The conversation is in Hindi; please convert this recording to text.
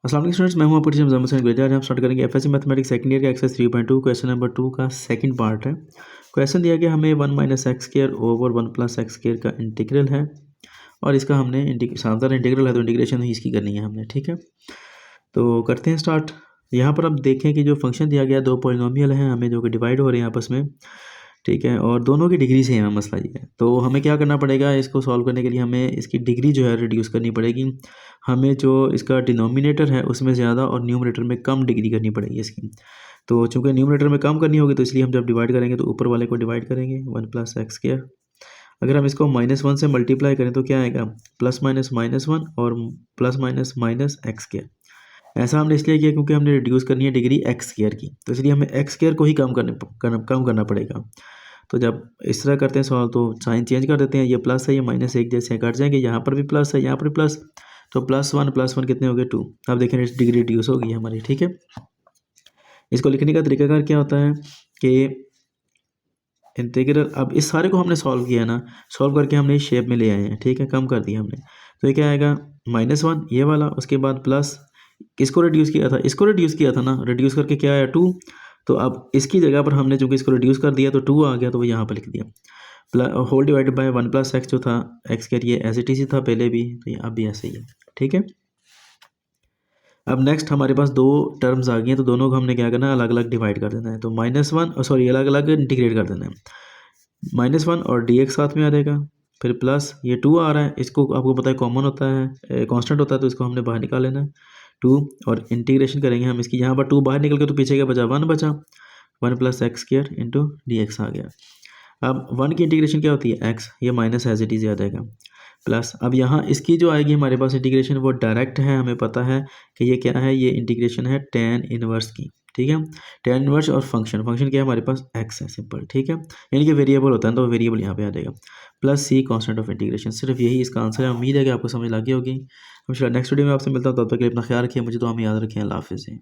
अस्सलाम वालेकुम स्टूडेंट्स, मैं हूं आपका टीचर मुज़म्मिल सैयद गुलजार। आज हम स्टार्ट करेंगे एफएससी मैथमेटिक्स सेकंड ईयर का एक्सरसाइज 3.2 क्वेश्चन नंबर 2 का सेकंड पार्ट है। क्वेश्चन दिया गया हमें 1 minus x square over 1 plus x square का इंटीग्रल है और इसका हमने शानदार इंटीग्रल है तो इंटीग्रेशन ही इसकी करनी है हमने। ठीक है, तो करते हैं स्टार्ट। यहाँ पर आप देखें कि जो फंक्शन दिया गया दो पॉलिनोमियल हैं हमें जो कि डिवाइड हो रहे हैं आपस में। ठीक है, और दोनों की डिग्री सेम है, मसला ये है। तो हमें क्या करना पड़ेगा, इसको सॉल्व करने के लिए हमें इसकी डिग्री जो है रिड्यूस करनी पड़ेगी। हमें जो इसका डिनोमिनेटर है उसमें ज़्यादा और न्यूमरेटर में कम डिग्री करनी पड़ेगी इसकी। तो चूंकि न्यूमरेटर में कम करनी होगी तो इसलिए हम जब डिवाइड करेंगे तो ऊपर वाले को डिवाइड करेंगे 1 प्लस एक्स स्क्वायर। अगर हम इसको -1 से मल्टीप्लाई करें तो क्या आएगा, प्लस माइनस -1 और plus minus minus x square. ऐसा हमने इसलिए किया क्योंकि हमने रिड्यूस करनी है डिग्री एक्स स्क्वायर की, तो इसलिए हमें एक्स स्क्वायर को ही कम करना पड़ेगा। तो जब इस तरह करते हैं सवाल तो साइन चेंज कर देते हैं, ये प्लस है ये माइनस एक जैसे कट जाएंगे, यहाँ पर भी प्लस है यहाँ पर भी प्लस, तो +1 कितने हो गए 2। अब देखें डिग्री रिड्यूस हो गई हमारी। ठीक है, इसको लिखने का तरीकाकार क्या होता है कि इंटीग्रल, अब इस सारे को हमने सॉल्व किया ना, सॉल्व करके हमने इस शेप में ले आए हैं। ठीक है, कम कर दिया हमने, तो ये क्या आएगा -1 ये वाला, उसके बाद प्लस किसको रिड्यूस किया था, इसको रिड्यूस किया था ना, रिड्यूस करके क्या आया 2। तो अब इसकी जगह पर हमने चूंकि इसको रिड्यूस कर दिया तो 2 आ गया, तो वो यहाँ पर लिख दिया whole divided by 1 plus X जो था एक्स के लिए एज इट इज था पहले भी, तो ये अब भी ऐसे ही है। ठीक है, अब नेक्स्ट हमारे पास दो टर्म्स आ गई हैं, तो दोनों को हमने क्या करना है, अलग अलग डिवाइड कर देना है। तो -1 अलग अलग इंटीग्रेट कर देना है। -1 और dx साथ में आ जाएगा, फिर प्लस ये 2 आ रहा है, इसको आपको पता है कॉमन होता है, कांस्टेंट होता है, तो इसको हमने बाहर निकाल लेना है 2, और इंटीग्रेशन करेंगे हम इसकी। यहाँ पर 2 बाहर निकल के तो पीछे क्या बचा 1 बचा, 1 plus x square into dx आ गया। अब 1 की इंटीग्रेशन क्या होती है x, ये माइनस एज इट इज आ जाएगा, प्लस अब यहाँ इसकी जो आएगी हमारे पास इंटीग्रेशन वो डायरेक्ट है, हमें पता है कि ये क्या है, ये इंटीग्रेशन है tan इनवर्स की। ठीक है, tan इनवर्स और फंक्शन क्या है हमारे पास x है, सिंपल। ठीक है, यानी कि वेरिएबल होता है तो वेरिएबल यहाँ पे आ जाएगा, plus c constant of integration. सिर्फ यही इसका आंसर है। उम्मीद है कि आपको समझ लगी होगी। नेक्स्ट वीडियो में आपसे मिलता हूँ, तब तक के लिए अपना ख्याल रखिए, मुझे तो हम याद रखें। अल्लाह हाफिज़।